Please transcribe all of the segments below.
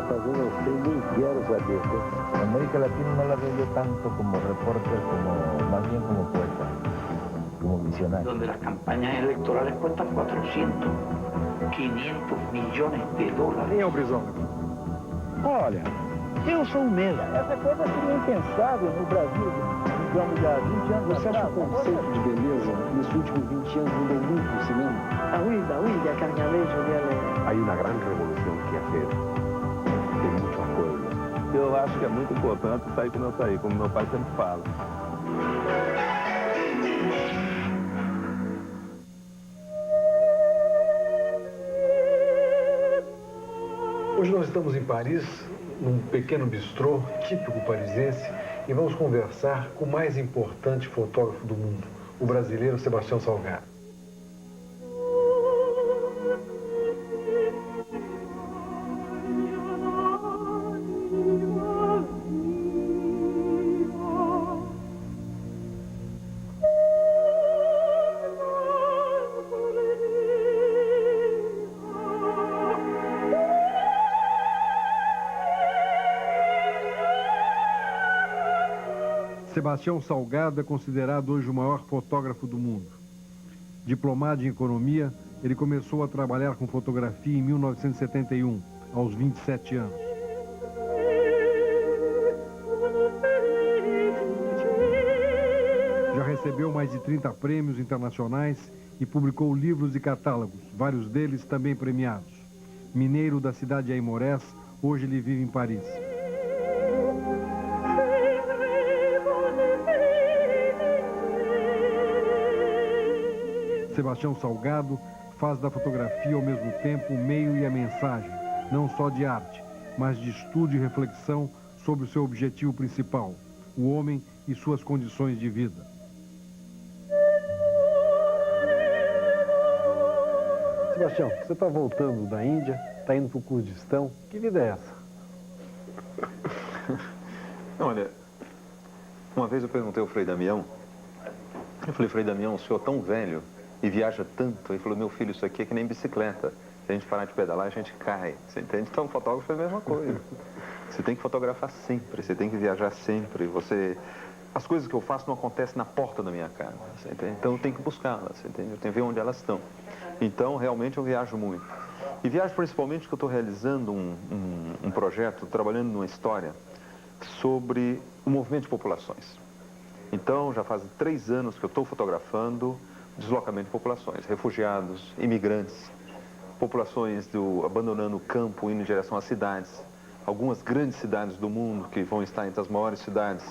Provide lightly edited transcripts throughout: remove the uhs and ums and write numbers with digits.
fazendo eu sei, nem quero saber. América Latina no la veo yo tanto como reporter, como más bien como poeta, como visionario. Donde las campañas electorales cuestan 400, 500 millones de dólares. Quem é o Brizola? Olha, eu sou o mesmo. Essa coisa seria impensável no Brasil, digamos, há 20 anos Você acha que o conceito de beleza nos últimos 20 anos mudou muito no cinema? Ah oui, bah oui, il y a Carnavale, Julián. Hay una gran revolución que hacer de muchos pueblos. Eu acho que é muito importante sair como eu saí, como meu pai sempre fala. Hoje nós estamos em Paris, num pequeno bistrô típico parisense, e vamos conversar com o mais importante fotógrafo do mundo, o brasileiro Sebastião Salgado. Sebastião Salgado é considerado hoje o maior fotógrafo do mundo. Diplomado em economia, ele começou a trabalhar com fotografia em 1971, aos 27 anos. Já recebeu mais de 30 prêmios internacionais e publicou livros e catálogos, vários deles também premiados. Mineiro da cidade de Aimorés, hoje ele vive em Paris. Sebastião Salgado faz da fotografia ao mesmo tempo o meio e a mensagem, não só de arte, mas de estudo e reflexão sobre o seu objetivo principal, o homem e suas condições de vida. Sebastião, você está voltando da Índia, está indo para o Kurdistão, que vida é essa? Olha, uma vez eu perguntei ao Frei Damião, eu falei, Frei Damião, o senhor é tão velho e viaja tanto, ele falou, meu filho, isso aqui é que nem bicicleta, se a gente parar de pedalar, a gente cai, você entende? Então, fotógrafo é a mesma coisa, você tem que fotografar sempre, você tem que viajar sempre, as coisas que eu faço não acontecem na porta da minha casa, você entende? Então eu tenho que buscá-las, você entende? Eu tenho que ver onde elas estão. Então, realmente, eu viajo muito. E viajo principalmente porque eu estou realizando um projeto, trabalhando numa história sobre o movimento de populações. Então, já faz 3 anos que eu estou fotografando deslocamento de populações, refugiados, imigrantes, populações abandonando o campo, indo em direção às cidades, algumas grandes cidades do mundo que vão estar entre as maiores cidades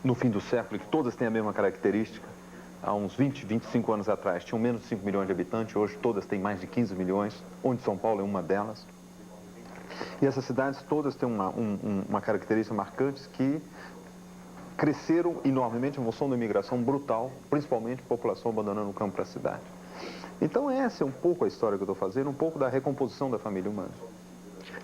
no fim do século, e que todas têm a mesma característica. Há uns 20, 25 anos atrás tinham menos de 5 milhões de habitantes, hoje todas têm mais de 15 milhões, onde São Paulo é uma delas. E essas cidades todas têm uma característica marcante que cresceram enormemente em função da imigração brutal, principalmente a população abandonando o campo para a cidade. Então essa é um pouco a história que eu estou fazendo, um pouco da recomposição da família humana.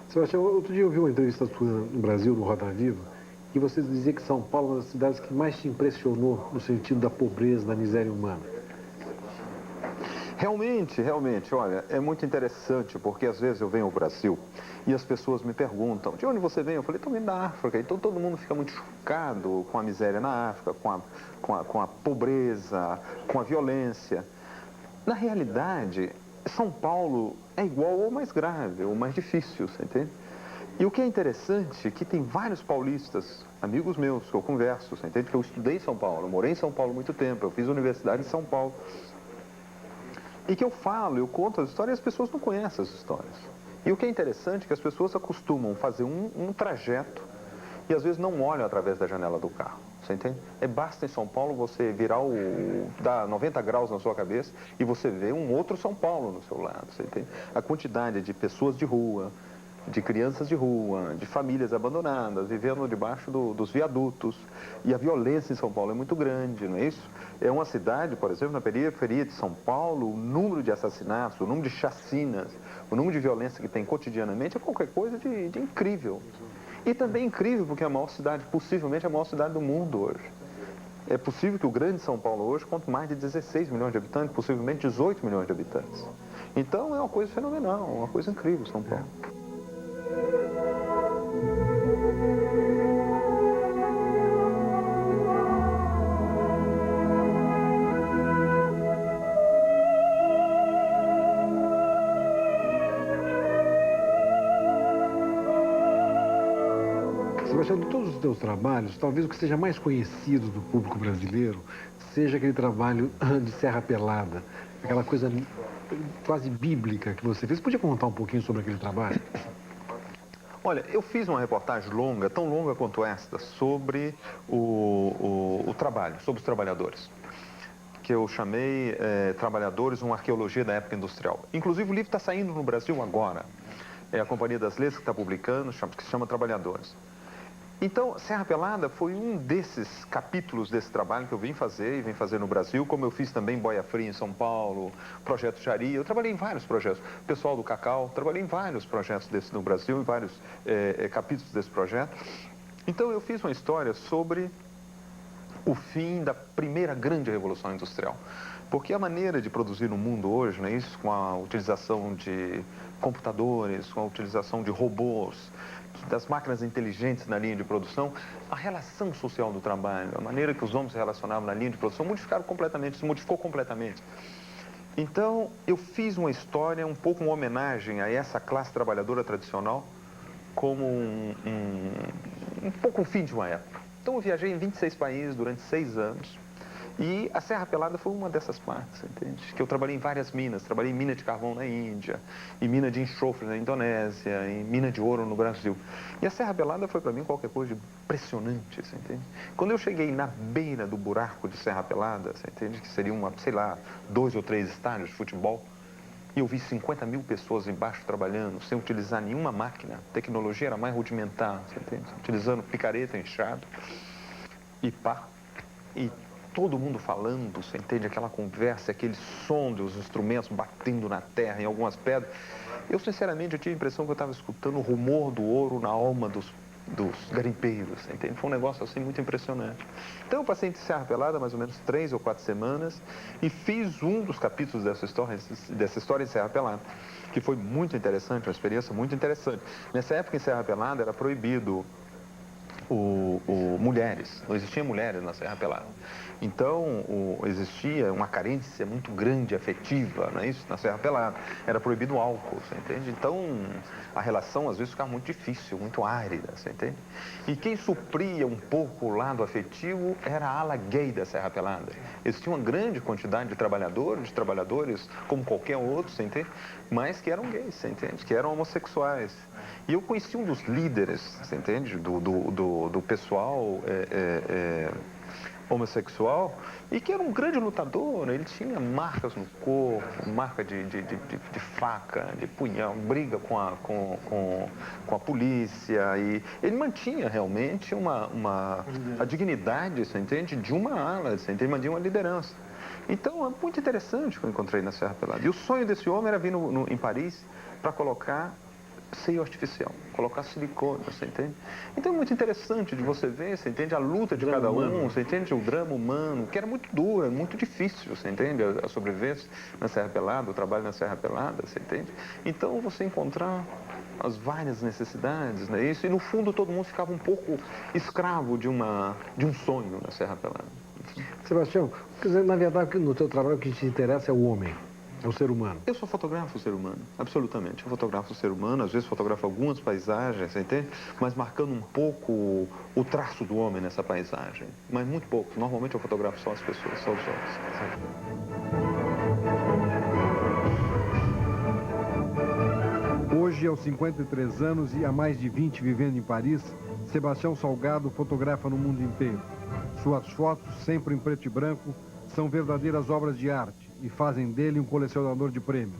Sebastião, outro dia eu vi uma entrevista sua no Brasil, no Roda Viva, e você dizia que São Paulo é uma das cidades que mais te impressionou no sentido da pobreza, da miséria humana. Realmente, olha, é muito interessante, porque às vezes eu venho ao Brasil e as pessoas me perguntam, de onde você vem? Eu falei, estou vindo da África. Então todo mundo fica muito chocado com a miséria na África, com a pobreza, com a violência. Na realidade, São Paulo é igual ou mais grave, ou mais difícil, você entende? E o que é interessante é que tem vários paulistas, amigos meus, que eu converso, você entende? Que eu estudei em São Paulo, eu morei em São Paulo há muito tempo, eu fiz universidade em São Paulo. E que eu falo, eu conto as histórias e as pessoas não conhecem as histórias. E o que é interessante é que as pessoas acostumam fazer um trajeto e às vezes não olham através da janela do carro, você entende? Basta em São Paulo você dar 90 graus na sua cabeça e você vê um outro São Paulo no seu lado, você entende? A quantidade de pessoas de rua, de crianças de rua, de famílias abandonadas, vivendo debaixo dos viadutos. E a violência em São Paulo é muito grande, não é isso? É uma cidade, por exemplo, na periferia de São Paulo, o número de assassinatos, o número de chacinas, o número de violência que tem cotidianamente é qualquer coisa de incrível. E também incrível porque é a maior cidade, possivelmente a maior cidade do mundo hoje. É possível que o grande São Paulo hoje conte mais de 16 milhões de habitantes, possivelmente 18 milhões de habitantes. Então é uma coisa fenomenal, uma coisa incrível São Paulo. Sebastião, de todos os teus trabalhos, talvez o que seja mais conhecido do público brasileiro seja aquele trabalho de Serra Pelada, aquela coisa quase bíblica que você fez. Você podia contar um pouquinho sobre aquele trabalho? Olha, eu fiz uma reportagem longa, tão longa quanto esta, sobre o trabalho, sobre os trabalhadores, que eu chamei Trabalhadores, uma arqueologia da época industrial. Inclusive o livro está saindo no Brasil agora. É a Companhia das Letras que está publicando, que se chama Trabalhadores. Então, Serra Pelada foi um desses capítulos desse trabalho que eu vim fazer, e vim fazer no Brasil, como eu fiz também Boia Fria em São Paulo, Projeto Jari. Eu trabalhei em vários projetos. Pessoal do Cacau, trabalhei em vários projetos desses no Brasil, em vários capítulos desse projeto. Então, eu fiz uma história sobre o fim da primeira grande revolução industrial. Porque a maneira de produzir no mundo hoje, né, isso com a utilização de computadores, com a utilização de robôs, das máquinas inteligentes na linha de produção, a relação social do trabalho, a maneira que os homens se relacionavam na linha de produção se modificou completamente. Então, eu fiz uma história, um pouco uma homenagem a essa classe trabalhadora tradicional, como um pouco o fim de uma época. Então, eu viajei em 26 países durante 6 anos. E a Serra Pelada foi uma dessas partes, entende? Que eu trabalhei em várias minas, trabalhei em mina de carvão na Índia, em mina de enxofre na Indonésia, em mina de ouro no Brasil. E a Serra Pelada foi para mim qualquer coisa de impressionante, você entende? Quando eu cheguei na beira do buraco de Serra Pelada, você entende? Que seria sei lá, 2 ou 3 estádios de futebol, e eu vi 50 mil pessoas embaixo trabalhando, sem utilizar nenhuma máquina. A tecnologia era mais rudimentar, você entende? Utilizando picareta, enxado e pá. E todo mundo falando, você entende? Aquela conversa, aquele som dos instrumentos batendo na terra, em algumas pedras. Eu, sinceramente, eu tive a impressão que eu estava escutando o rumor do ouro na alma dos garimpeiros, você entende? Foi um negócio assim muito impressionante. Então eu passei em Serra Pelada mais ou menos 3 ou 4 semanas e fiz um dos capítulos dessa história em Serra Pelada, que foi muito interessante, uma experiência muito interessante. Nessa época em Serra Pelada era proibido mulheres, não existiam mulheres na Serra Pelada. Então, existia uma carência muito grande, afetiva, não é isso? Na Serra Pelada. Era proibido o álcool, você entende? Então, a relação às vezes ficava muito difícil, muito árida, você entende? E quem supria um pouco o lado afetivo era a ala gay da Serra Pelada. Existia uma grande quantidade de trabalhadores como qualquer outro, você entende? Mas que eram gays, você entende? Que eram homossexuais. E eu conheci um dos líderes, você entende? Do pessoal homossexual, e que era um grande lutador, né? Ele tinha marcas no corpo, marca de faca, de punhal, briga com a polícia, e ele mantinha realmente a dignidade, você entende? De uma ala, você entende? Mantinha uma liderança. Então, é muito interessante o que eu encontrei na Serra Pelada. E o sonho desse homem era vir em Paris para colocar seio artificial, colocar silicone, você entende? Então é muito interessante de você ver, você entende? A luta de cada um, você entende? O drama humano, que era muito duro, muito difícil, você entende? A sobrevivência na Serra Pelada, o trabalho na Serra Pelada, você entende? Então você encontrar as várias necessidades, né? Isso, e no fundo todo mundo ficava um pouco escravo de um sonho na Serra Pelada. Sebastião, quer dizer, na verdade, no teu trabalho o que te interessa é o homem. É o ser humano. Eu só fotografo o ser humano, absolutamente. Eu fotografo o ser humano, às vezes fotografo algumas paisagens, você entende? Mas marcando um pouco o traço do homem nessa paisagem. Mas muito pouco. Normalmente eu fotografo só as pessoas, só os homens. Hoje, aos 53 anos e há mais de 20 vivendo em Paris, Sebastião Salgado fotografa no mundo inteiro. Suas fotos, sempre em preto e branco, são verdadeiras obras de arte e fazem dele um colecionador de prêmios.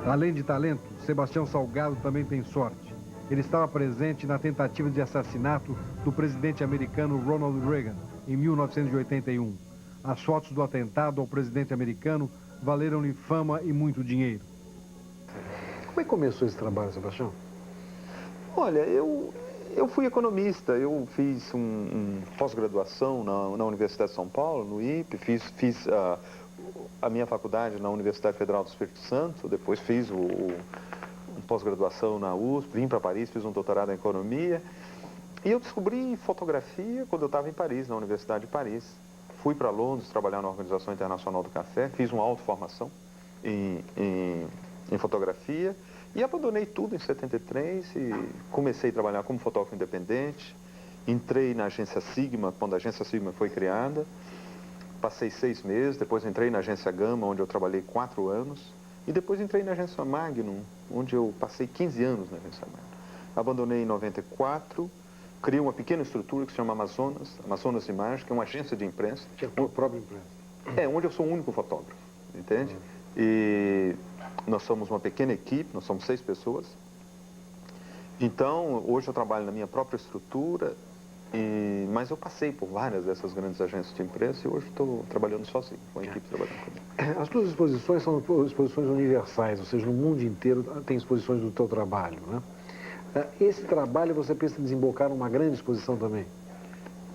Além de talento, Sebastião Salgado também tem sorte. Ele estava presente na tentativa de assassinato do presidente americano Ronald Reagan, em 1981. As fotos do atentado ao presidente americano valeram-lhe fama e muito dinheiro. Como é que começou esse trabalho, Sebastião? Olha, eu fui economista, eu fiz pós-graduação na Universidade de São Paulo, no IPE, fiz a minha faculdade na Universidade Federal do Espírito Santo, depois fiz pós-graduação na USP, vim para Paris, fiz um doutorado em economia, e eu descobri fotografia quando eu estava em Paris, na Universidade de Paris. Fui para Londres trabalhar na Organização Internacional do Café, fiz uma autoformação em em fotografia, e abandonei tudo em 73 e comecei a trabalhar como fotógrafo independente. Entrei na agência Sigma, quando a agência Sigma foi criada, passei 6 meses, depois entrei na agência Gama, onde eu trabalhei 4 anos, e depois entrei na agência Magnum, onde eu passei 15 anos na agência Magnum. Abandonei em 94, criei uma pequena estrutura que se chama Amazonas Imagem, que é uma agência de imprensa. Que é a tua própria imprensa. Onde eu sou o único fotógrafo, entende? E nós somos uma pequena equipe, nós somos 6 pessoas. Então, hoje eu trabalho na minha própria estrutura, mas eu passei por várias dessas grandes agências de imprensa e hoje estou trabalhando sozinho, com a equipe trabalhando comigo. As tuas exposições são exposições universais, ou seja, no mundo inteiro tem exposições do teu trabalho, né? Esse trabalho você pensa em desembocar numa grande exposição também?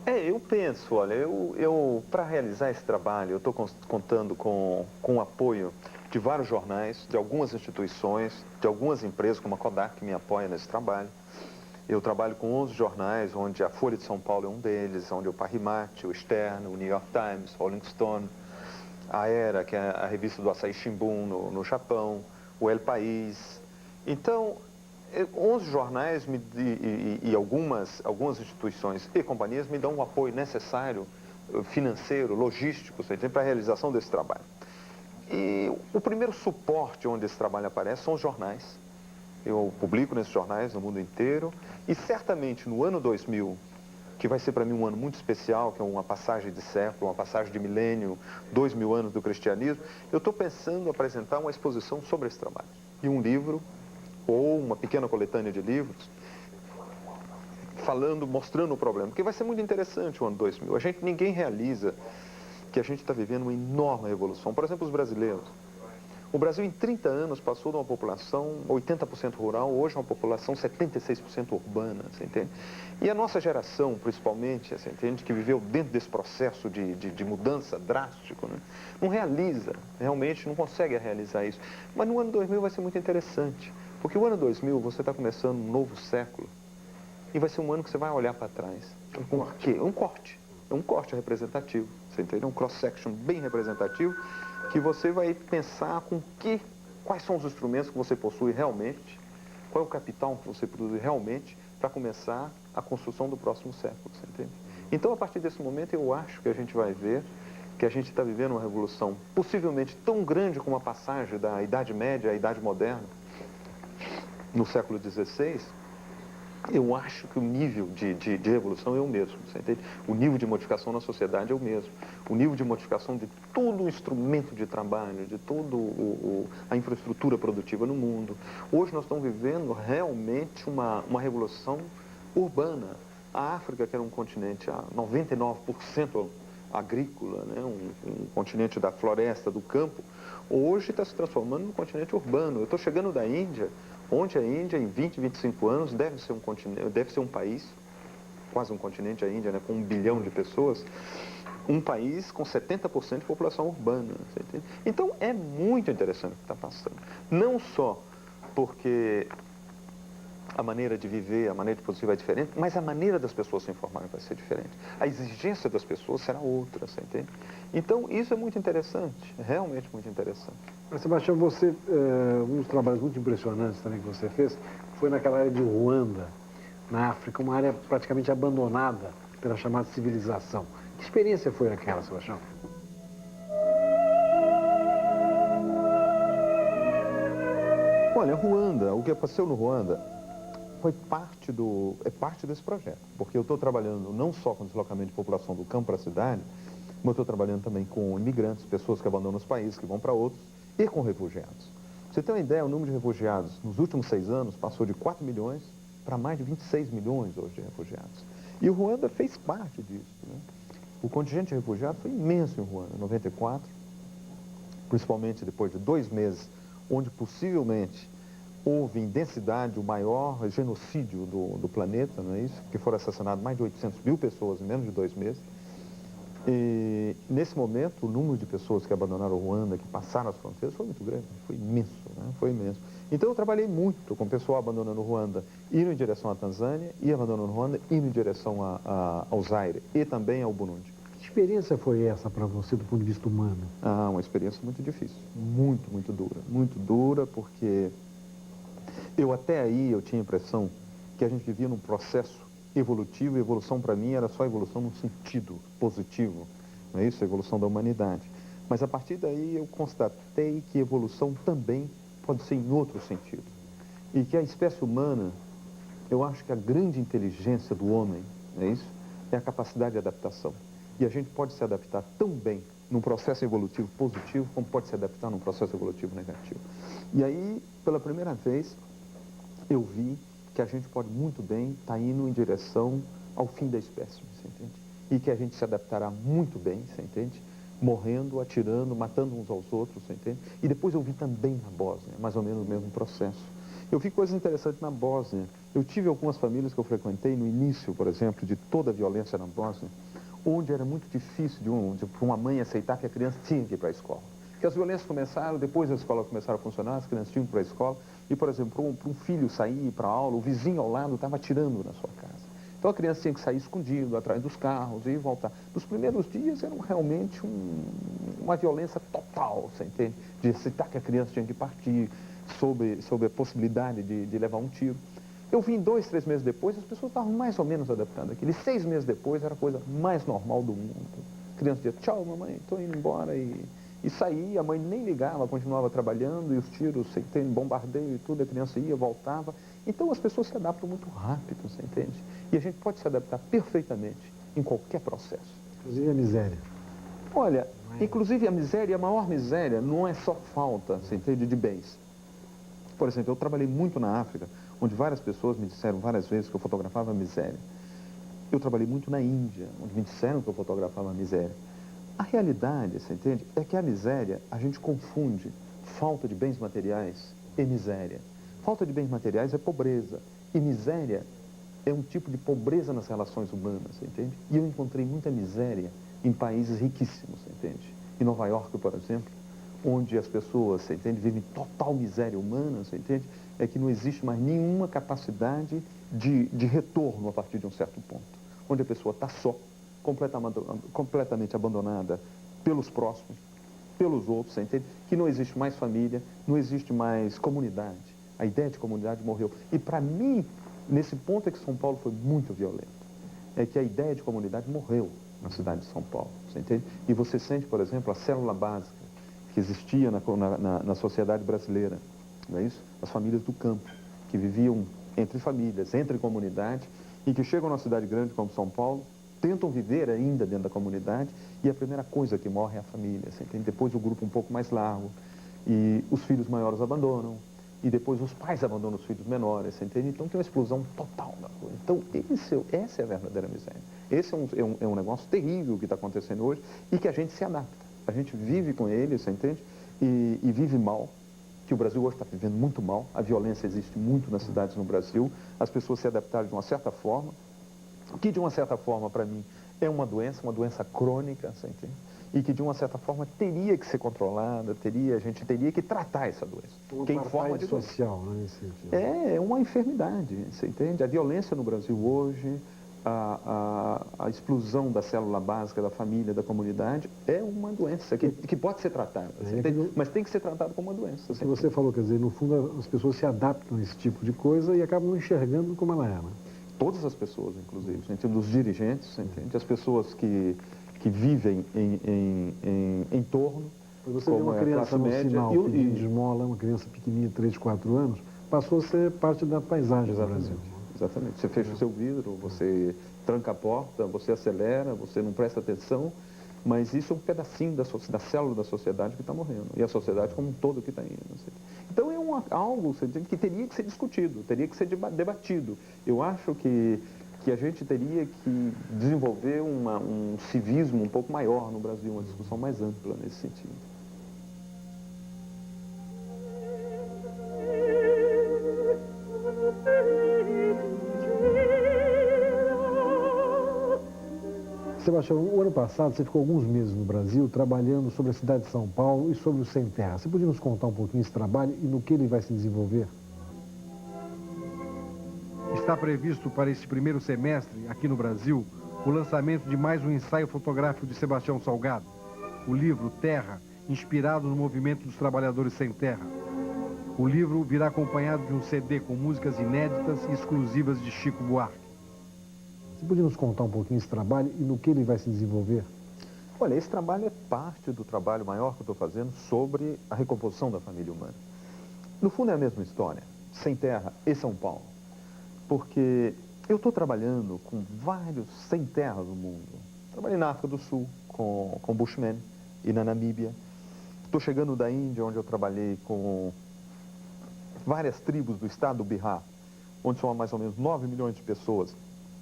Eu penso, olha, para realizar esse trabalho, eu estou contando com o apoio de vários jornais, de algumas instituições, de algumas empresas, como a Kodak, que me apoia nesse trabalho. Eu trabalho com 11 jornais, onde a Folha de São Paulo é um deles, onde o Parrimate, o Stern, o New York Times, o Rolling Stone, a Era, que é a revista do Asahi Shimbun no Japão, o El País. Então, 11 jornais e algumas instituições e companhias me dão o apoio necessário, financeiro, logístico, para a realização desse trabalho. E o primeiro suporte onde esse trabalho aparece são os jornais. Eu publico nesses jornais no mundo inteiro e certamente no ano 2000, que vai ser para mim um ano muito especial, que é uma passagem de século, uma passagem de milênio, 2000 anos do cristianismo, eu estou pensando em apresentar uma exposição sobre esse trabalho. E um livro, ou uma pequena coletânea de livros, mostrando o problema, porque vai ser muito interessante o ano 2000. Ninguém realiza que a gente está vivendo uma enorme revolução. Por exemplo, os brasileiros. O Brasil, em 30 anos, passou de uma população 80% rural, hoje é uma população 76% urbana, você entende? E a nossa geração, principalmente, você entende, que viveu dentro desse processo de mudança drástico, né? Não realiza, realmente não consegue realizar isso. Mas no ano 2000 vai ser muito interessante, porque o ano 2000 você está começando um novo século e vai ser um ano que você vai olhar para trás. É um corte representativo, você entende? É um cross-section bem representativo, que você vai pensar quais são os instrumentos que você possui realmente, qual é o capital que você produz realmente para começar a construção do próximo século, você entende? Então, a partir desse momento, eu acho que a gente vai ver que a gente está vivendo uma revolução possivelmente tão grande como a passagem da Idade Média à Idade Moderna, no século XVI. Eu acho que o nível de revolução é o mesmo, você entende? O nível de modificação na sociedade é o mesmo. O nível de modificação de todo o instrumento de trabalho, de toda a infraestrutura produtiva no mundo. Hoje nós estamos vivendo realmente uma revolução urbana. A África, que era um continente a 99% agrícola, né? um continente da floresta, do campo, hoje está se transformando num continente urbano. Eu estou chegando da Índia, onde a Índia, em 20, 25 anos, deve ser um país, quase um continente a Índia, né, com 1 bilhão de pessoas, um país com 70% de população urbana. Você entende? Então, é muito interessante o que está passando. Não só porque a maneira de viver, a maneira de produzir vai ser diferente, mas a maneira das pessoas se informarem vai ser diferente. A exigência das pessoas será outra, você entende? Então, isso é muito interessante, realmente muito interessante. Mas, Sebastião, um dos trabalhos muito impressionantes também que você fez foi naquela área de Ruanda, na África, uma área praticamente abandonada pela chamada civilização. Que experiência foi aquela, Sebastião? Olha, Ruanda, o que aconteceu no Ruanda é parte desse projeto, porque eu estou trabalhando não só com deslocamento de população do campo para a cidade, mas eu estou trabalhando também com imigrantes, pessoas que abandonam os países, que vão para outros, e com refugiados. Você tem uma ideia, o número de refugiados nos últimos 6 anos passou de 4 milhões para mais de 26 milhões hoje de refugiados. E o Ruanda fez parte disso, né? O contingente de refugiados foi imenso em Ruanda, em 94, principalmente depois de 2 meses, onde possivelmente houve em densidade o maior genocídio do planeta, não é isso? Porque foram assassinadas mais de 800 mil pessoas em menos de 2 meses. E nesse momento, o número de pessoas que abandonaram o Ruanda, que passaram as fronteiras, foi muito grande, foi imenso, né? Foi imenso. Então eu trabalhei muito com o pessoal abandonando o Ruanda, indo em direção à Tanzânia, e abandonando o Ruanda, indo em direção ao Zaire, e também ao Burundi. Que experiência foi essa para você do ponto de vista humano? Ah, uma experiência muito difícil, muito dura, porque eu até aí eu tinha a impressão que a gente vivia num processo evolutivo, e evolução para mim era só evolução num sentido positivo, não é isso? A evolução da humanidade. Mas a partir daí eu constatei que evolução também pode ser em outro sentido. E que a espécie humana, eu acho que a grande inteligência do homem, não é isso? É a capacidade de adaptação. E a gente pode se adaptar tão bem num processo evolutivo positivo, como pode se adaptar num processo evolutivo negativo. E aí, pela primeira vez, eu vi que a gente pode muito bem estar indo em direção ao fim da espécie, você entende? E que a gente se adaptará muito bem, você entende? Morrendo, atirando, matando uns aos outros, você entende? E depois eu vi também na Bósnia, mais ou menos o mesmo processo. Eu vi coisas interessantes na Bósnia. Eu tive algumas famílias que eu frequentei no início, por exemplo, de toda a violência na Bósnia, onde era muito difícil de uma mãe aceitar que a criança tinha que ir para a escola. Porque as violências começaram, depois as escolas começaram a funcionar, as crianças tinham que ir para a escola, e, por exemplo, para um filho sair para a aula, o vizinho ao lado estava atirando na sua casa. Então a criança tinha que sair escondido, atrás dos carros, e voltar. Nos primeiros dias era realmente uma violência total, você entende? De aceitar que a criança tinha que partir, sob a possibilidade de levar um tiro. Eu vim 2, 3 meses depois, as pessoas estavam mais ou menos adaptando aquilo. E 6 meses depois era a coisa mais normal do mundo. A criança dizia, tchau mamãe, estou indo embora, e saía, a mãe nem ligava, continuava trabalhando, e os tiros, você entende, bombardeio e tudo, a criança ia, voltava. Então as pessoas se adaptam muito rápido, você entende? E a gente pode se adaptar perfeitamente em qualquer processo. Inclusive a miséria. Olha, inclusive a miséria, a maior miséria não é só falta, você entende, de bens. Por exemplo, eu trabalhei muito na África, onde várias pessoas me disseram várias vezes que eu fotografava a miséria. Eu trabalhei muito na Índia, onde me disseram que eu fotografava a miséria. A realidade, você entende, é que a miséria, a gente confunde falta de bens materiais e miséria. Falta de bens materiais é pobreza, e miséria é um tipo de pobreza nas relações humanas, você entende? E eu encontrei muita miséria em países riquíssimos, você entende? Em Nova York, por exemplo, onde as pessoas, você entende, vivem total miséria humana, você entende? É que não existe mais nenhuma capacidade de retorno a partir de um certo ponto. Onde a pessoa está só, completamente abandonada pelos próximos, pelos outros, você entende? Que não existe mais família, não existe mais comunidade. A ideia de comunidade morreu. E para mim, nesse ponto é que São Paulo foi muito violento. É que a ideia de comunidade morreu na cidade de São Paulo, você entende? E você sente, por exemplo, a célula básica que existia na sociedade brasileira, não é isso? As famílias do campo, que viviam entre famílias, entre comunidades, e que chegam numa cidade grande como São Paulo, tentam viver ainda dentro da comunidade, e a primeira coisa que morre é a família, você entende? Depois o grupo um pouco mais largo, e os filhos maiores abandonam, e depois os pais abandonam os filhos menores, você entende? Então tem uma explosão total da coisa. Então essa é a verdadeira miséria. Esse é um negócio terrível que está acontecendo hoje, e que a gente se adapta. A gente vive com ele, você entende? E vive mal, que o Brasil hoje está vivendo muito mal. A violência existe muito nas cidades no Brasil. As pessoas se adaptaram de uma certa forma, que de uma certa forma, para mim, é uma doença crônica, você entende? E que de uma certa forma teria que ser controlada, a gente teria que tratar essa doença. Uma que é em forma de social, né, nesse sentido. É uma enfermidade, você entende? A violência no Brasil hoje, a explosão da célula básica da família, da comunidade, é uma doença que pode ser tratada, mas tem que ser tratada como uma doença. O que você falou, quer dizer, no fundo as pessoas se adaptam a esse tipo de coisa e acabam não enxergando como ela é, né? Todas as pessoas, inclusive, gente, dos dirigentes, entende? As pessoas que vivem em torno, você vê uma criança no sinal pedindo esmola, uma criança pequenininha, 3, 4 anos, passou a ser parte da paisagem do Brasil. Exatamente. Você fecha o seu vidro, você tranca a porta, você acelera, você não presta atenção, mas isso é um pedacinho da célula da sociedade que está morrendo, e a sociedade como um todo que está indo. Então é algo que teria que ser discutido, teria que ser debatido. Eu acho que a gente teria que desenvolver um civismo um pouco maior no Brasil, uma discussão mais ampla nesse sentido. Sebastião, o ano passado você ficou alguns meses no Brasil trabalhando sobre a cidade de São Paulo e sobre o Sem Terra. Você podia nos contar um pouquinho esse trabalho e no que ele vai se desenvolver? Está previsto para esse primeiro semestre, aqui no Brasil, o lançamento de mais um ensaio fotográfico de Sebastião Salgado, o livro Terra, inspirado no movimento dos trabalhadores sem terra. O livro virá acompanhado de um CD com músicas inéditas e exclusivas de Chico Buarque. Você podia nos contar um pouquinho esse trabalho e no que ele vai se desenvolver? Olha, esse trabalho é parte do trabalho maior que eu estou fazendo sobre a recomposição da família humana. No fundo é a mesma história, Sem Terra e São Paulo. Porque eu estou trabalhando com vários sem terras do mundo. Trabalhei na África do Sul com Bushmen e na Namíbia. Estou chegando da Índia, onde eu trabalhei com várias tribos do estado do Bihar, onde são mais ou menos 9 milhões de pessoas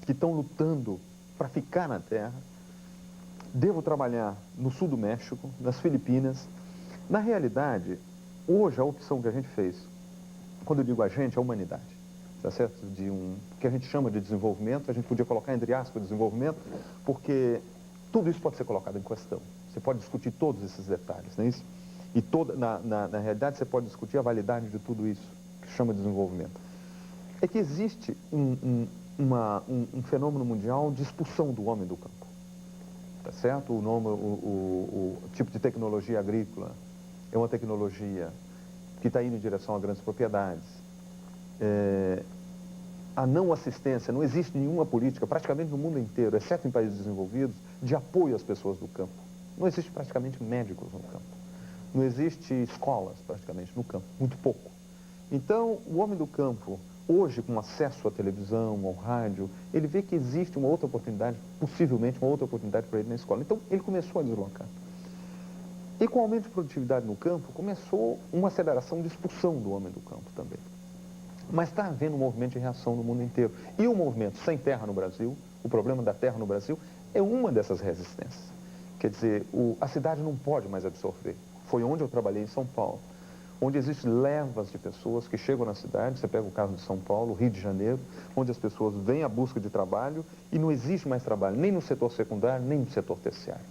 que estão lutando para ficar na terra. Devo trabalhar no sul do México, nas Filipinas. Na realidade, hoje a opção que a gente fez, quando eu digo a gente, é a humanidade, tá certo? De que a gente chama de desenvolvimento, a gente podia colocar entre aspas desenvolvimento, porque tudo isso pode ser colocado em questão. Você pode discutir todos esses detalhes, não é isso? E na realidade você pode discutir a validade de tudo isso, que chama de desenvolvimento. É que existe um fenômeno mundial de expulsão do homem do campo. Tá certo? O tipo de tecnologia agrícola é uma tecnologia que está indo em direção a grandes propriedades. A não assistência, não existe nenhuma política, praticamente no mundo inteiro, exceto em países desenvolvidos, de apoio às pessoas do campo. Não existe praticamente médicos no campo. Não existe escolas praticamente no campo, muito pouco. Então, o homem do campo, hoje, com acesso à televisão, ao rádio, ele vê que existe uma outra oportunidade, possivelmente uma outra oportunidade para ele na escola. Então, ele começou a deslocar. E com o aumento de produtividade no campo, começou uma aceleração de expulsão do homem do campo também. Mas está havendo um movimento de reação no mundo inteiro. E o movimento Sem Terra no Brasil, o problema da terra no Brasil, é uma dessas resistências. Quer dizer, a cidade não pode mais absorver. Foi onde eu trabalhei em São Paulo, onde existem levas de pessoas que chegam na cidade. Você pega o caso de São Paulo, Rio de Janeiro, onde as pessoas vêm à busca de trabalho e não existe mais trabalho, nem no setor secundário, nem no setor terciário,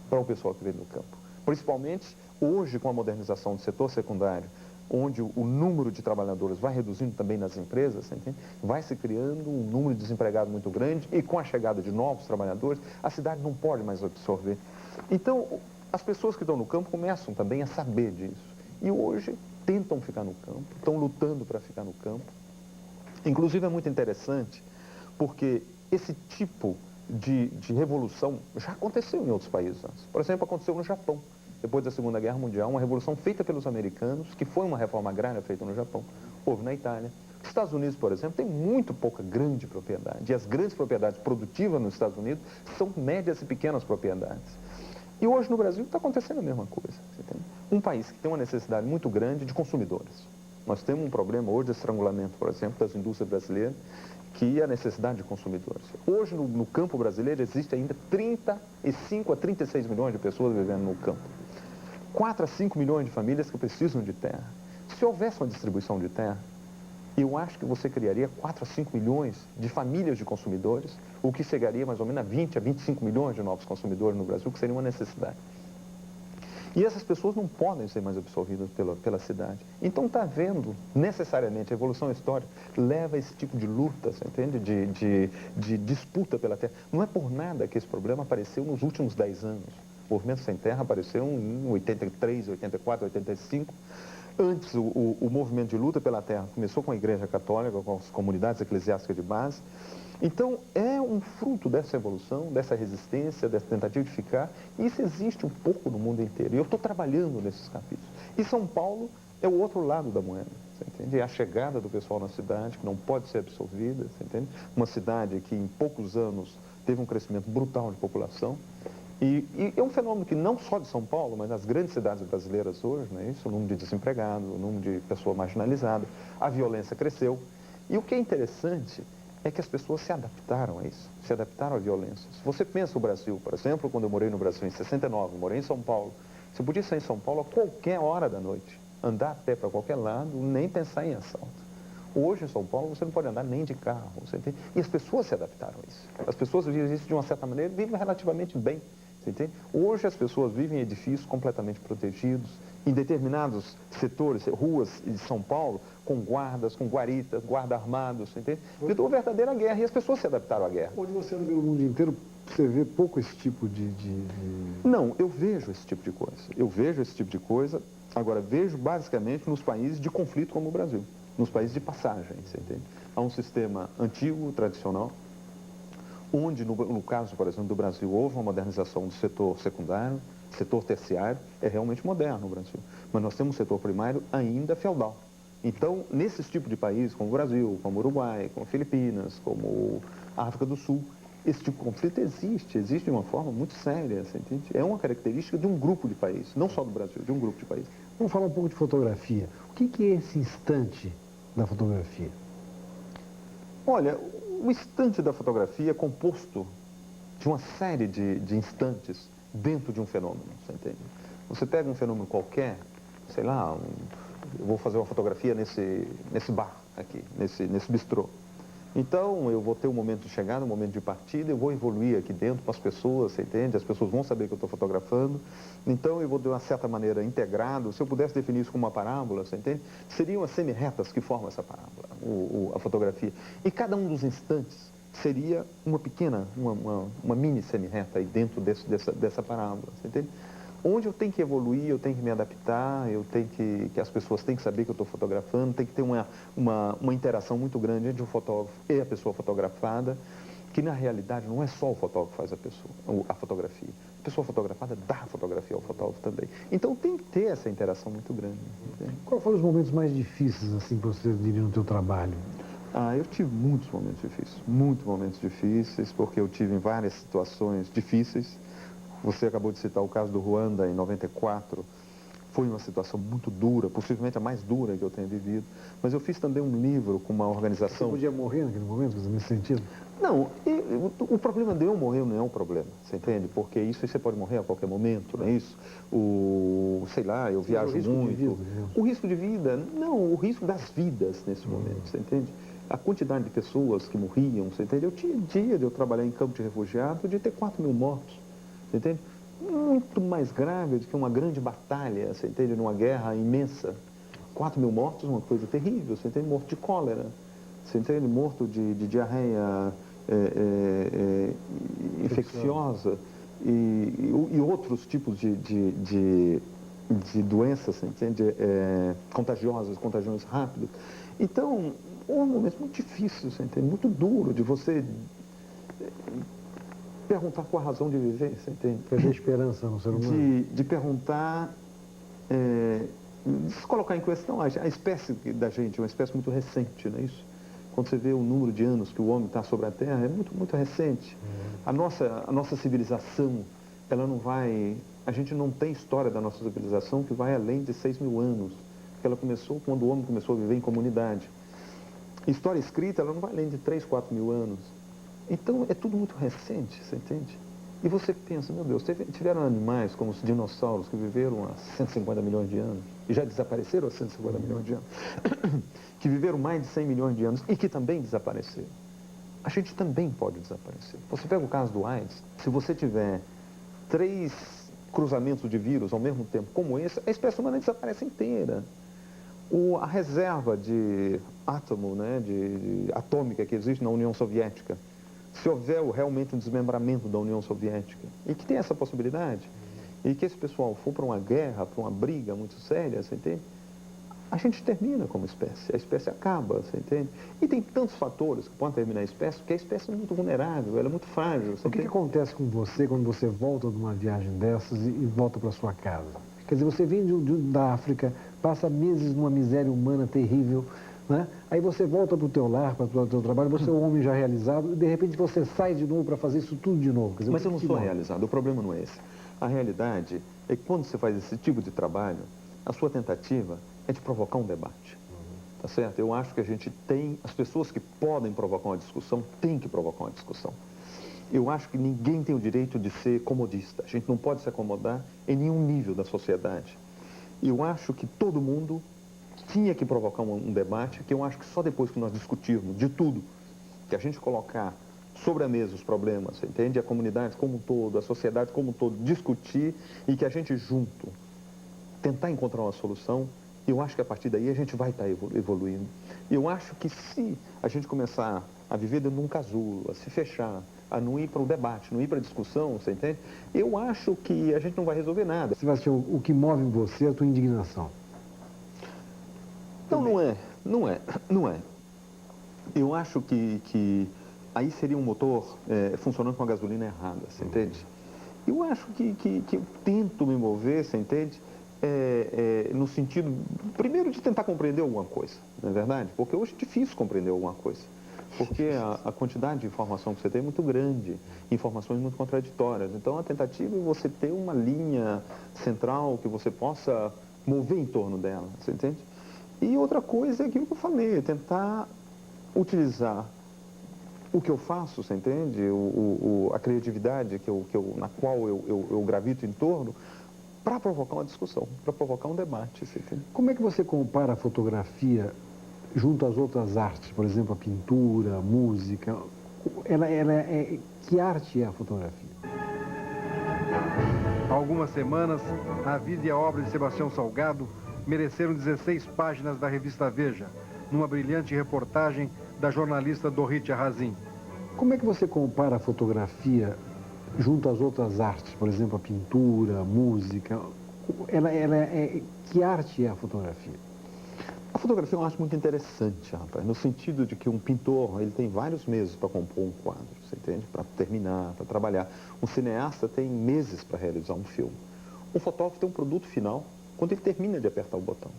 para o pessoal que vem do campo. Principalmente hoje, com a modernização do setor secundário, onde o número de trabalhadores vai reduzindo também nas empresas, você entende? Vai se criando um número de desempregados muito grande e com a chegada de novos trabalhadores, a cidade não pode mais absorver. Então, as pessoas que estão no campo começam também a saber disso. E hoje tentam ficar no campo, estão lutando para ficar no campo. Inclusive é muito interessante, porque esse tipo de revolução já aconteceu em outros países antes. Por exemplo, aconteceu no Japão, depois da Segunda Guerra Mundial, uma revolução feita pelos americanos, que foi uma reforma agrária feita no Japão. Houve na Itália. Os Estados Unidos, por exemplo, tem muito pouca grande propriedade. E as grandes propriedades produtivas nos Estados Unidos são médias e pequenas propriedades. E hoje no Brasil está acontecendo a mesma coisa. Você entende? Um país que tem uma necessidade muito grande de consumidores. Nós temos um problema hoje de estrangulamento, por exemplo, das indústrias brasileiras, que é a necessidade de consumidores. Hoje no campo brasileiro existe ainda 35 a 36 milhões de pessoas vivendo no campo. 4 a 5 milhões de famílias que precisam de terra. Se houvesse uma distribuição de terra, eu acho que você criaria 4 a 5 milhões de famílias de consumidores, o que chegaria mais ou menos a 20 a 25 milhões de novos consumidores no Brasil, que seria uma necessidade. E essas pessoas não podem ser mais absorvidas pela cidade. Então está havendo, necessariamente, a evolução histórica leva a esse tipo de luta, você entende? De disputa pela terra. Não é por nada que esse problema apareceu nos últimos 10 anos. O movimento Sem Terra apareceu em 83, 84, 85. Antes, o movimento de luta pela terra começou com a Igreja Católica, com as comunidades eclesiásticas de base. Então, é um fruto dessa evolução, dessa resistência, dessa tentativa de ficar. E isso existe um pouco no mundo inteiro. E eu estou trabalhando nesses capítulos. E São Paulo é o outro lado da moeda, você entende? É a chegada do pessoal na cidade, que não pode ser absorvida, você entende? Uma cidade que em poucos anos teve um crescimento brutal de população. E é um fenômeno que não só de São Paulo, mas nas grandes cidades brasileiras hoje, né, isso, o número de desempregados, o número de pessoas marginalizadas, a violência cresceu. E o que é interessante é que as pessoas se adaptaram a isso, se adaptaram à violência. Se você pensa o Brasil, por exemplo, quando eu morei no Brasil em 69, morei em São Paulo, você podia sair em São Paulo a qualquer hora da noite, andar a pé para qualquer lado, nem pensar em assalto. Hoje em São Paulo você não pode andar nem de carro, você entende? E as pessoas se adaptaram a isso. As pessoas vivem isso de uma certa maneira, vivem relativamente bem. Entende? Hoje as pessoas vivem em edifícios completamente protegidos, em determinados setores, ruas de São Paulo, com guardas, com guaritas, guarda armados, entende? Virou verdadeira guerra e as pessoas se adaptaram à guerra. Onde você anda pelo mundo inteiro Você vê pouco esse tipo Não, eu vejo esse tipo de coisa. Eu vejo esse tipo de coisa, agora vejo basicamente nos países de conflito como o Brasil, nos países de passagem, você entende? Há um sistema antigo, tradicional, onde no caso, por exemplo, do Brasil, houve uma modernização do setor secundário, setor terciário, é realmente moderno no Brasil. Mas nós temos um setor primário ainda feudal. Então, nesses tipos de países, como o Brasil, como o Uruguai, como Filipinas, como a África do Sul, esse tipo de conflito existe de uma forma muito séria, você entende? É uma característica de um grupo de países, não só do Brasil, de um grupo de países. Vamos falar um pouco de fotografia. O que é esse instante da fotografia? Olha, o instante da fotografia é composto de uma série de instantes dentro de um fenômeno, você entende? Você pega um fenômeno qualquer, sei lá, eu vou fazer uma fotografia nesse bar aqui, nesse bistrô. Então, eu vou ter um momento de chegada, um momento de partida, eu vou evoluir aqui dentro com as pessoas, você entende? As pessoas vão saber que eu estou fotografando. Então, eu vou, de uma certa maneira, integrado. Se eu pudesse definir isso como uma parábola, você entende? Seriam as semi-retas que formam essa parábola, a fotografia. E cada um dos instantes seria uma pequena, uma mini semi-reta aí dentro dessa parábola, você entende? Onde eu tenho que evoluir, eu tenho que me adaptar, eu tenho que as pessoas têm que saber que eu estou fotografando, tem que ter uma interação muito grande entre o fotógrafo e a pessoa fotografada, que na realidade não é só o fotógrafo que faz a fotografia. A pessoa fotografada dá a fotografia ao fotógrafo também. Então tem que ter essa interação muito grande. Entende? Quais foram os momentos mais difíceis, assim, que você diria no teu trabalho? Eu tive muitos momentos difíceis, porque eu tive em várias situações difíceis. Você acabou de citar o caso do Ruanda em 94, foi uma situação muito dura, possivelmente a mais dura que eu tenha vivido, mas eu fiz também um livro com uma organização... Você podia morrer naquele momento, nesse sentido? Não, o problema de eu morrer não é um problema, você entende? Porque isso você pode morrer a qualquer momento, não é isso? Sei lá, eu viajo muito. O risco de vida, não, o risco das vidas nesse momento, você entende? A quantidade de pessoas que morriam, você entende? Eu tinha dia de eu trabalhar em campo de refugiado de ter 4 mil mortos. Você entende? Muito mais grave do que uma grande batalha, você entende? Numa guerra imensa. 4 mil mortos, uma coisa terrível, você entende? Morto de cólera, você entende? Morto de diarreia infecciosa e outros tipos de doenças, você entende? Contagiosas rápidas. Então, houve um momento muito difícil, você entende? Muito duro de você... perguntar qual a razão de viver, você entende? Perder esperança no ser humano. De perguntar, de se colocar em questão, a espécie da gente é uma espécie muito recente, não é isso? Quando você vê o número de anos que o homem está sobre a Terra, é muito, muito recente. A nossa civilização, ela não vai... A gente não tem história da nossa civilização que vai além de 6 mil anos. Ela começou quando o homem começou a viver em comunidade. História escrita, ela não vai além de 3, 4 mil anos. Então, é tudo muito recente, você entende? E você pensa, meu Deus, tiveram animais como os dinossauros que viveram há 150 milhões de anos, e já desapareceram há 150 milhões de anos, que viveram mais de 100 milhões de anos e que também desapareceram. A gente também pode desaparecer. Você pega o caso do AIDS, se você tiver 3 cruzamentos de vírus ao mesmo tempo como esse, a espécie humana desaparece inteira. A reserva de átomo, né, atômica que existe na União Soviética, se houver realmente um desmembramento da União Soviética, e que tem essa possibilidade, e que esse pessoal for para uma guerra, para uma briga muito séria, você entende? A gente termina como espécie, a espécie acaba, você entende? E tem tantos fatores que podem terminar a espécie, porque a espécie é muito vulnerável, ela é muito frágil. O que acontece com você quando você volta de uma viagem dessas e volta para sua casa? Quer dizer, você vem da África, passa meses numa miséria humana terrível, né? Aí você volta para o teu lar, para o teu trabalho, você é um homem já realizado, e de repente você sai de novo para fazer isso tudo de novo. Quer dizer, mas eu não sou realizado, o problema não é esse. A realidade é que quando você faz esse tipo de trabalho, a sua tentativa é de provocar um debate. Tá certo? Eu acho que a gente tem, as pessoas que podem provocar uma discussão, têm que provocar uma discussão. Eu acho que ninguém tem o direito de ser comodista. A gente não pode se acomodar em nenhum nível da sociedade. Eu acho que todo mundo tinha que provocar um debate, que eu acho que só depois que nós discutirmos de tudo, que a gente colocar sobre a mesa os problemas, entende? A comunidade como um todo, a sociedade como um todo, discutir e que a gente junto tentar encontrar uma solução, Eu acho que a partir daí a gente vai estar evoluindo. E eu acho que se a gente começar a viver dentro de um casulo, a se fechar, a não ir para o debate, não ir para a discussão, você entende? Eu acho que a gente não vai resolver nada. Sebastião, o que move em você é a tua indignação. Não, não é. Eu acho que aí seria um motor funcionando com a gasolina errada, você entende? Eu acho que eu tento me mover, você entende? No sentido, primeiro, de tentar compreender alguma coisa, não é verdade? Porque hoje é difícil compreender alguma coisa. Porque a quantidade de informação que você tem é muito grande, informações muito contraditórias. Então, a tentativa é você ter uma linha central que você possa mover em torno dela, você entende? E outra coisa é aquilo que eu falei, é tentar utilizar o que eu faço, você entende? A criatividade na qual eu gravito em torno, para provocar uma discussão, para provocar um debate, você entende? Como é que você compara a fotografia junto às outras artes, por exemplo, a pintura, a música? Que arte é a fotografia? Há algumas semanas, a vida e a obra de Sebastião Salgado mereceram 16 páginas da revista Veja, numa brilhante reportagem da jornalista Dorit Arrazin. Como é que você compara a fotografia junto às outras artes, por exemplo, a pintura, a música? Que arte é a fotografia? A fotografia é uma arte muito interessante, rapaz, no sentido de que um pintor, ele tem vários meses para compor um quadro, você entende? Para terminar, para trabalhar. Um cineasta tem meses para realizar um filme. Um fotógrafo tem um produto final quando ele termina de apertar o botão.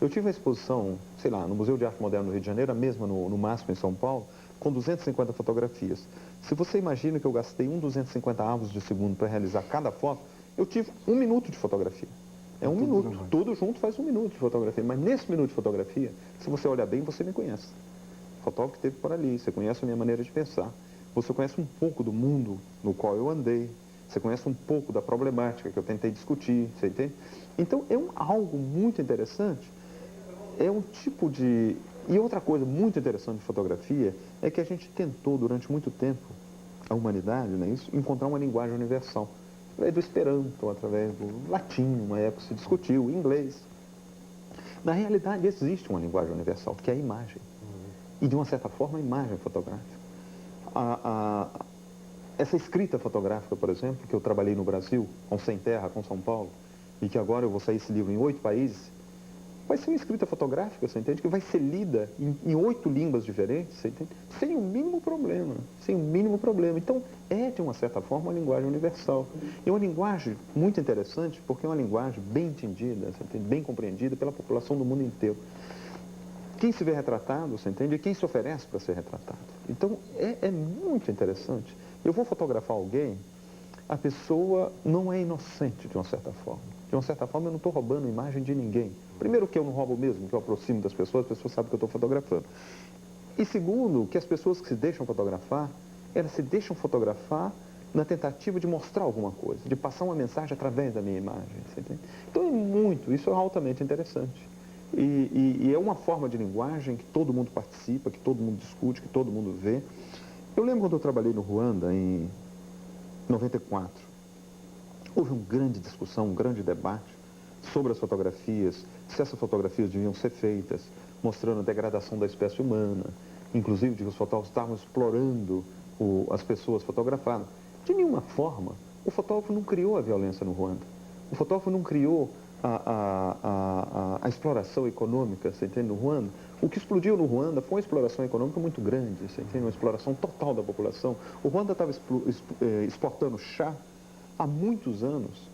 Eu tive uma exposição, sei lá, no Museu de Arte Moderna do Rio de Janeiro, a mesma no MASP em São Paulo, com 250 fotografias. Se você imagina que eu gastei 250 avos de segundo para realizar cada foto, eu tive 1 minuto de fotografia. É 1 minuto. Tudo junto faz 1 minuto de fotografia. Mas nesse minuto de fotografia, se você olhar bem, você me conhece. O fotógrafo que esteve por ali, você conhece a minha maneira de pensar. Você conhece um pouco do mundo no qual eu andei. Você conhece um pouco da problemática que eu tentei discutir, você entende? Então, é algo muito interessante. É um tipo de... E outra coisa muito interessante de fotografia é que a gente tentou, durante muito tempo, a humanidade, né, encontrar uma linguagem universal. Através do Esperanto, através do latim, uma época se discutiu, inglês. Na realidade, existe uma linguagem universal, que é a imagem. E, de uma certa forma, a imagem fotográfica. Essa escrita fotográfica, por exemplo, que eu trabalhei no Brasil, com Sem Terra, com São Paulo, e que agora eu vou sair esse livro em 8 países, vai ser uma escrita fotográfica, você entende? Que vai ser lida em 8 línguas diferentes, você entende? Sem o mínimo problema, sem o mínimo problema. Então, de uma certa forma, uma linguagem universal. E uma linguagem muito interessante, porque é uma linguagem bem entendida, você entende? Bem compreendida pela população do mundo inteiro. Quem se vê retratado, você entende? E quem se oferece para ser retratado. Então, é muito interessante. Eu vou fotografar alguém, a pessoa não é inocente, de uma certa forma. De uma certa forma, eu não estou roubando a imagem de ninguém. Primeiro, que eu não roubo mesmo, que eu aproximo das pessoas, as pessoas sabem que eu estou fotografando. E segundo, que as pessoas que se deixam fotografar, elas se deixam fotografar na tentativa de mostrar alguma coisa, de passar uma mensagem através da minha imagem. Você entende? Então, isso é altamente interessante. E é uma forma de linguagem que todo mundo participa, que todo mundo discute, que todo mundo vê. Eu lembro quando eu trabalhei no Ruanda, em 94, houve uma grande discussão, um grande debate sobre as fotografias, se essas fotografias deviam ser feitas, mostrando a degradação da espécie humana, inclusive de que os fotógrafos estavam explorando as pessoas fotografadas. De nenhuma forma, o fotógrafo não criou a violência no Ruanda. O fotógrafo não criou a exploração econômica, você entende, no Ruanda. O que explodiu no Ruanda foi uma exploração econômica muito grande, você entende, uma exploração total da população. O Ruanda estava exportando chá há muitos anos,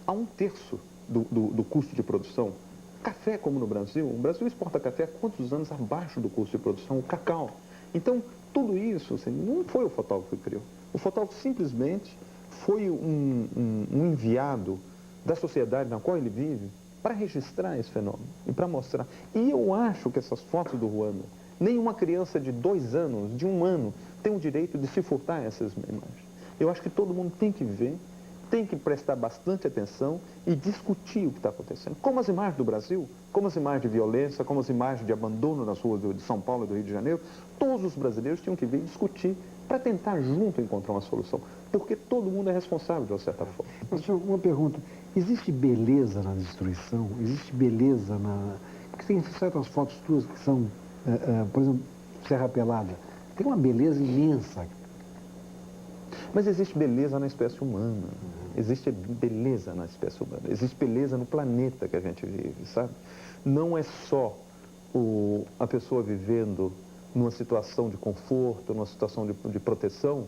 a 1/3 do custo de produção. Café, como no Brasil, o Brasil exporta café há quantos anos abaixo do custo de produção? O cacau. Então, tudo isso assim, não foi o fotógrafo que criou. O fotógrafo simplesmente foi um enviado da sociedade na qual ele vive para registrar esse fenômeno e para mostrar. E eu acho que essas fotos do Ruanda, nenhuma criança de 2 anos, de 1 ano, tem o direito de se furtar essas imagens. Eu acho que todo mundo tem que ver, tem que prestar bastante atenção e discutir o que está acontecendo. Como as imagens do Brasil, como as imagens de violência, como as imagens de abandono nas ruas de São Paulo e do Rio de Janeiro, todos os brasileiros tinham que vir discutir para tentar junto encontrar uma solução. Porque todo mundo é responsável de uma certa forma. Mas, senhor, uma pergunta. Existe beleza na destruição? Existe beleza na... Porque tem certas fotos tuas que são, por exemplo, Serra Pelada. Tem uma beleza imensa. Mas existe beleza na espécie humana. Existe beleza na espécie humana. Existe beleza no planeta que a gente vive, sabe? Não é só a pessoa vivendo numa situação de conforto, numa situação de proteção,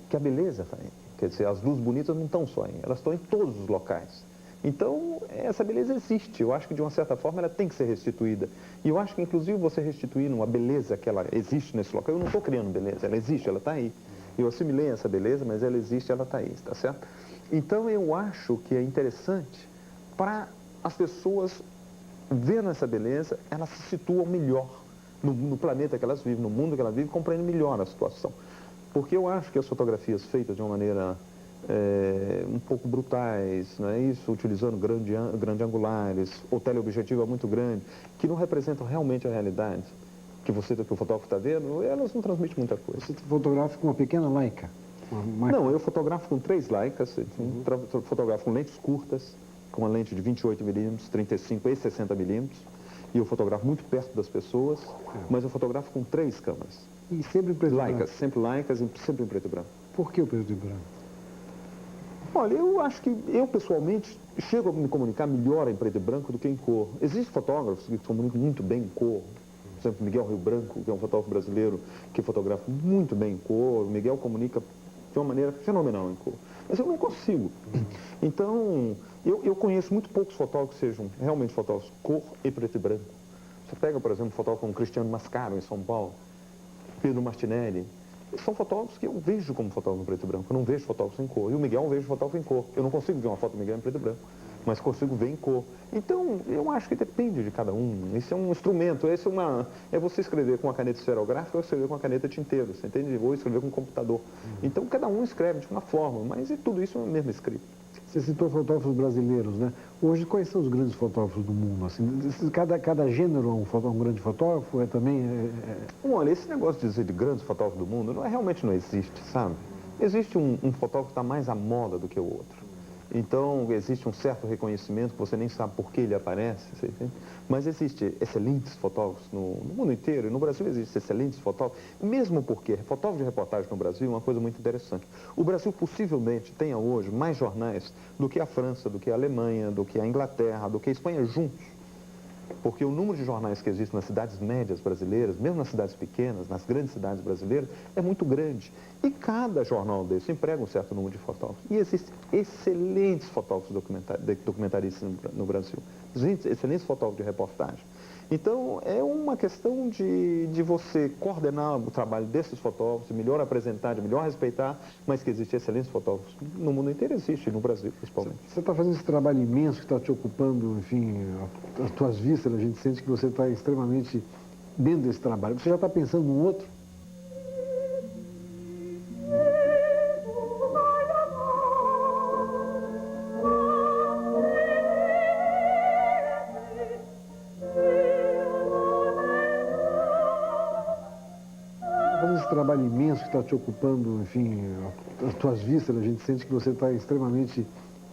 que a beleza está aí. Quer dizer, as luzes bonitas não estão só aí, elas estão em todos os locais. Então, essa beleza existe. Eu acho que, de uma certa forma, ela tem que ser restituída. E eu acho que, inclusive, você restituindo uma beleza que ela existe nesse local, eu não estou criando beleza, ela existe, ela está aí. Eu assimilei essa beleza, mas ela existe, ela está aí, tá certo? Então, eu acho que é interessante para as pessoas, vendo essa beleza, elas se situam melhor no planeta que elas vivem, no mundo que elas vivem, compreendem melhor a situação. Porque eu acho que as fotografias feitas de uma maneira um pouco brutais, não é isso? Utilizando grande angulares, ou teleobjetiva muito grande, que não representam realmente a realidade que o fotógrafo está vendo, elas não transmitem muita coisa. Você fotografa com uma pequena Leica? Não, eu fotografo com 3 Leicas, fotografo com lentes curtas, com uma lente de 28mm, 35 e 60mm, e eu fotografo muito perto das pessoas, mas eu fotografo com 3 câmeras. E sempre em preto e branco? Leicas, sempre Leicas e sempre em preto e branco. Por que o preto e branco? Olha, eu acho que eu, pessoalmente, chego a me comunicar melhor em preto e branco do que em cor. Existem fotógrafos que comunicam muito bem em cor. Por exemplo, Miguel Rio Branco, que é um fotógrafo brasileiro que fotografa muito bem em cor. O Miguel comunica de uma maneira fenomenal em cor. Mas eu não consigo. Então, eu conheço muito poucos fotógrafos que sejam realmente fotógrafos cor e preto e branco. Você pega, por exemplo, um fotógrafo como Cristiano Mascaro, em São Paulo, Pedro Martinelli. São fotógrafos que eu vejo como fotógrafo em preto e branco. Eu não vejo fotógrafos em cor. E o Miguel eu vejo fotógrafo em cor. Eu não consigo ver uma foto do Miguel em preto e branco, mas consigo ver em cor. Então, eu acho que depende de cada um. Isso é um instrumento. É você escrever com uma caneta esferográfica ou escrever com uma caneta tinteiro, você entende? Ou escrever com um computador. Então, cada um escreve de uma forma, mas tudo isso é o mesmo escrito. Você citou fotógrafos brasileiros, né? Hoje, quais são os grandes fotógrafos do mundo? Assim, cada gênero é um grande fotógrafo? Olha, esse negócio de dizer de grandes fotógrafos do mundo realmente não existe, sabe? Existe um fotógrafo que está mais à moda do que o outro. Então, existe um certo reconhecimento que você nem sabe por que ele aparece, você entende? Mas existe excelentes fotógrafos no mundo inteiro, e no Brasil existem excelentes fotógrafos, mesmo porque fotógrafo de reportagem no Brasil é uma coisa muito interessante. O Brasil possivelmente tenha hoje mais jornais do que a França, do que a Alemanha, do que a Inglaterra, do que a Espanha juntos. Porque o número de jornais que existem nas cidades médias brasileiras, mesmo nas cidades pequenas, nas grandes cidades brasileiras, é muito grande. E cada jornal desse emprega um certo número de fotógrafos. E existem excelentes fotógrafos documentaristas no Brasil. Excelentes fotógrafos de reportagem. Então, é uma questão de você coordenar o trabalho desses fotógrafos, de melhor apresentar, de melhor respeitar, mas que existem excelentes fotógrafos no mundo inteiro, existe, no Brasil principalmente. Você está fazendo esse trabalho imenso que está te ocupando, enfim, as tuas vistas, a gente sente que você está extremamente dentro desse trabalho. Você já está pensando num outro? Trabalho imenso que está te ocupando, enfim, as tuas vistas, a gente sente que você está extremamente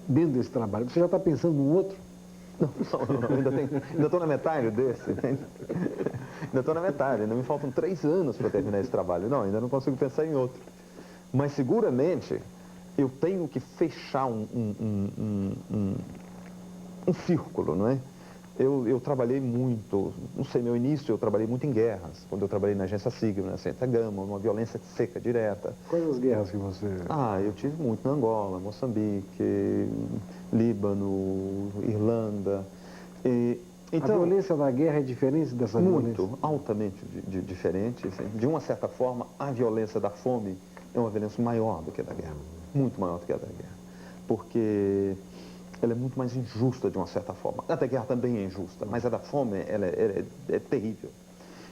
dentro desse trabalho. Você já está pensando num outro? Não, ainda estou na metade desse, entende? Ainda estou na metade, ainda me faltam 3 anos para terminar esse trabalho. Não, ainda não consigo pensar em outro. Mas seguramente eu tenho que fechar um círculo, não é? Eu trabalhei muito, não sei, meu início eu trabalhei muito em guerras, quando eu trabalhei na agência Sigma, na Senta Gama, uma violência seca, direta. Quais as guerras que você... Eu tive muito na Angola, Moçambique, Líbano, Irlanda. Então, a violência da guerra é diferente dessa violência? Muito, altamente diferente. De uma certa forma, a violência da fome é uma violência maior do que a da guerra, muito maior do que a da guerra. Porque ela é muito mais injusta de uma certa forma. A da guerra também é injusta, mas a da fome ela é terrível.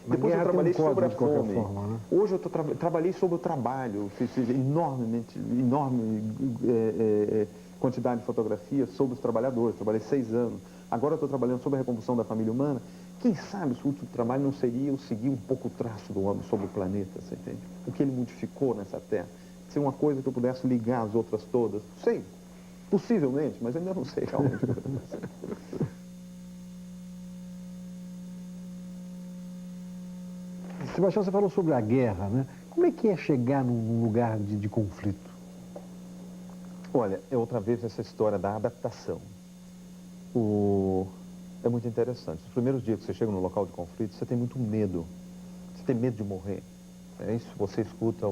Depois eu trabalhei sobre a fome. Forma, né? Hoje eu trabalhei sobre o trabalho, fiz enorme quantidade de fotografias sobre os trabalhadores, trabalhei 6 anos. Agora eu estou trabalhando sobre a recomposição da família humana. Quem sabe o último trabalho não seria eu seguir um pouco o traço do homem sobre o planeta, você entende? O que ele modificou nessa Terra. Ser uma coisa que eu pudesse ligar as outras todas. Não sei. Possivelmente, mas ainda não sei realmente. Sebastião, você falou sobre a guerra, né? Como é que é chegar num lugar de conflito? Olha, é outra vez essa história da adaptação. É muito interessante. Nos primeiros dias que você chega no local de conflito, você tem muito medo. Você tem medo de morrer. É isso, você escuta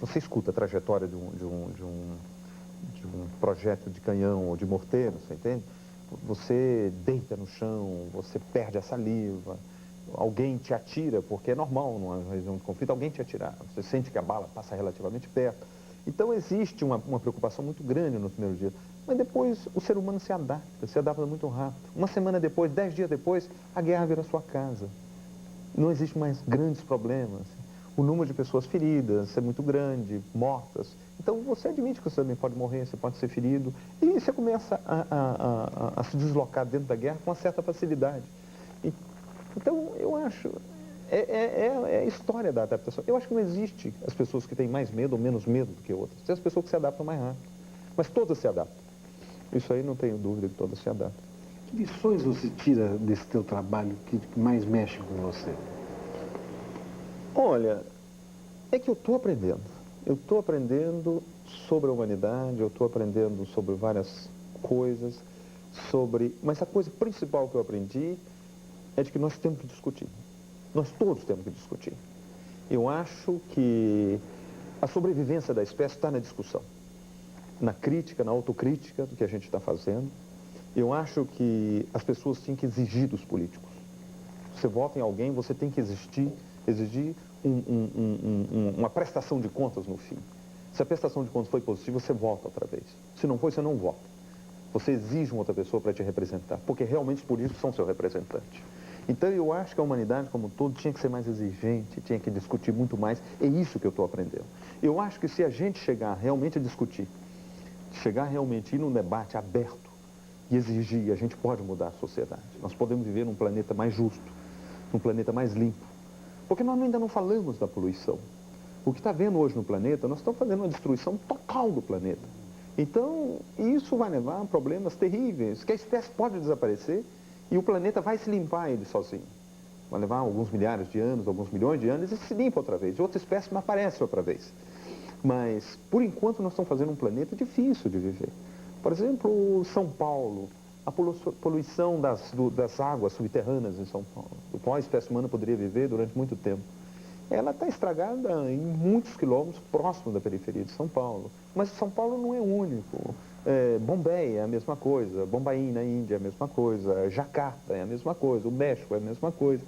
você escuta a trajetória de um projeto de canhão ou de morteiro, você entende? Você deita no chão, você perde a saliva, alguém te atira, porque é normal numa região de conflito, alguém te atirar. Você sente que a bala passa relativamente perto. Então existe uma preocupação muito grande nos primeiros dias. Mas depois o ser humano se adapta muito rápido. Uma semana depois, 10 dias depois, a guerra vira sua casa. Não existe mais grandes problemas. O número de pessoas feridas é muito grande, mortas. Então você admite que você também pode morrer, você pode ser ferido. E você começa a se deslocar dentro da guerra com uma certa facilidade. Então eu acho, é a história da adaptação. Eu acho que não existe as pessoas que têm mais medo ou menos medo do que outras. Tem as pessoas que se adaptam mais rápido. Mas todas se adaptam. Isso aí não tenho dúvida que todas se adaptam. Que lições você tira desse teu trabalho que mais mexe com você? Olha, é que eu estou aprendendo. Eu estou aprendendo sobre a humanidade, eu estou aprendendo sobre várias coisas, mas a coisa principal que eu aprendi é de que nós temos que discutir. Nós todos temos que discutir. Eu acho que a sobrevivência da espécie está na discussão, na crítica, na autocrítica do que a gente está fazendo. Eu acho que as pessoas têm que exigir dos políticos. Você vota em alguém, você tem que exigir uma prestação de contas no fim. Se a prestação de contas foi positiva, você vota outra vez. Se não foi, você não vota. Você exige uma outra pessoa para te representar, porque realmente os políticos são seu representante. Então eu acho que a humanidade como um todo tinha que ser mais exigente, tinha que discutir muito mais. É isso que eu estou aprendendo. Eu acho que se a gente chegar realmente a discutir, chegar realmente a ir num debate aberto e exigir, a gente pode mudar a sociedade. Nós podemos viver num planeta mais justo, num planeta mais limpo. Porque nós ainda não falamos da poluição. O que está vendo hoje no planeta, nós estamos fazendo uma destruição total do planeta. Então, isso vai levar a problemas terríveis, que a espécie pode desaparecer e o planeta vai se limpar ele sozinho. Vai levar alguns milhares de anos, alguns milhões de anos e se limpa outra vez. Outra espécie não aparece outra vez. Mas, por enquanto, nós estamos fazendo um planeta difícil de viver. Por exemplo, São Paulo, a poluição das águas subterrâneas em São Paulo, do qual a espécie humana poderia viver durante muito tempo. Ela está estragada em muitos quilômetros próximo da periferia de São Paulo. Mas São Paulo não é único. Bombay é a mesma coisa, Bombaim na Índia é a mesma coisa, Jacarta é a mesma coisa, o México é a mesma coisa.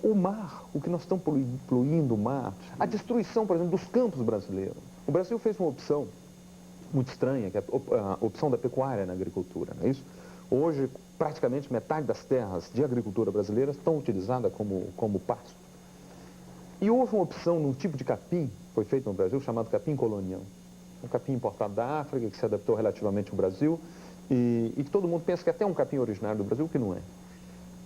O mar, o que nós estamos poluindo o mar, a destruição, por exemplo, dos campos brasileiros. O Brasil fez uma opção muito estranha, que é a opção da pecuária na agricultura, não é isso? Hoje, praticamente metade das terras de agricultura brasileira estão utilizadas como pasto. E houve uma opção num tipo de capim, foi feito no Brasil, chamado capim colonial. Um capim importado da África, que se adaptou relativamente ao Brasil, e que todo mundo pensa que até é um capim originário do Brasil, que não é.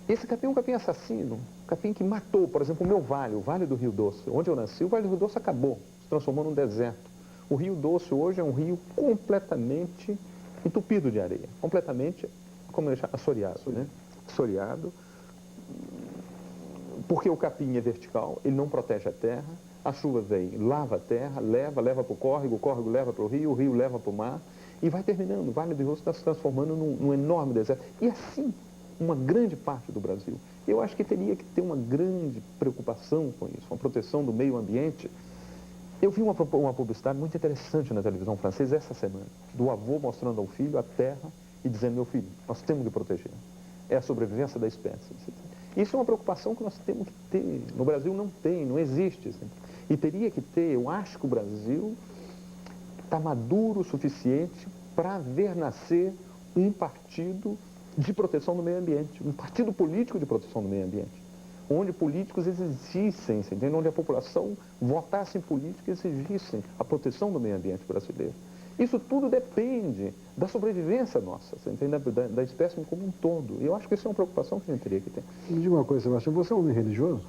Esse capim é um capim assassino, um capim que matou, por exemplo, o meu vale, o Vale do Rio Doce. Onde eu nasci, o Vale do Rio Doce acabou, se transformou num deserto. O Rio Doce hoje é um rio completamente entupido de areia, completamente, como ele chama, assoreado, né? Assoreado, porque o capim é vertical, ele não protege a terra, a chuva vem, lava a terra, leva para o córrego leva para o rio leva para o mar, e vai terminando. O Vale do Rio Doce está se transformando num enorme deserto. E assim, uma grande parte do Brasil. Eu acho que teria que ter uma grande preocupação com isso, uma proteção do meio ambiente. Eu vi uma publicidade muito interessante na televisão francesa essa semana, do avô mostrando ao filho a terra e dizendo: meu filho, nós temos que proteger. É a sobrevivência da espécie. Isso é uma preocupação que nós temos que ter. No Brasil não tem, não existe. E teria que ter. Eu acho que o Brasil está maduro o suficiente para ver nascer um partido de proteção do meio ambiente, um partido político de proteção do meio ambiente, onde políticos exigissem, onde a população votasse em política e exigissem a proteção do meio ambiente brasileiro. Isso tudo depende da sobrevivência nossa, da espécie como um todo. E eu acho que isso é uma preocupação que a gente teria que ter. Me diga uma coisa, Sebastião, você é um homem religioso?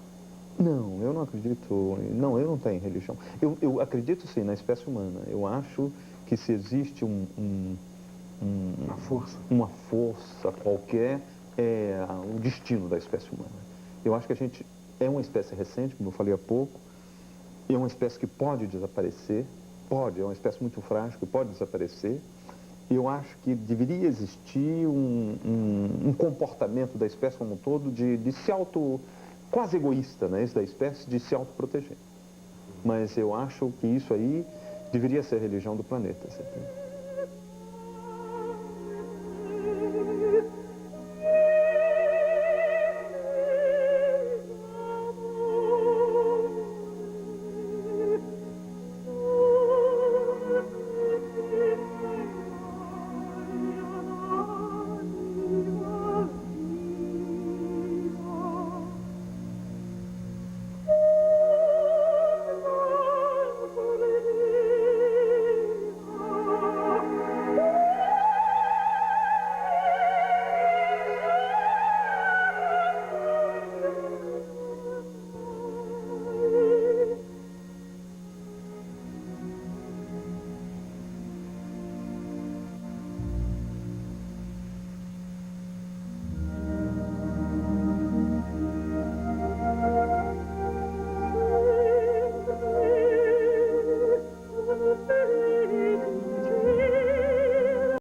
Não, eu não acredito, não, eu não tenho religião. Eu acredito sim na espécie humana. Eu acho que se existe uma força qualquer, é o destino da espécie humana. Eu acho que a gente é uma espécie recente, como eu falei há pouco, é uma espécie que pode desaparecer, é uma espécie muito frágil que pode desaparecer. Eu acho que deveria existir um comportamento da espécie como um todo de se quase egoísta, né, esse da espécie, de se autoproteger. Mas eu acho que isso aí deveria ser a religião do planeta, você entende?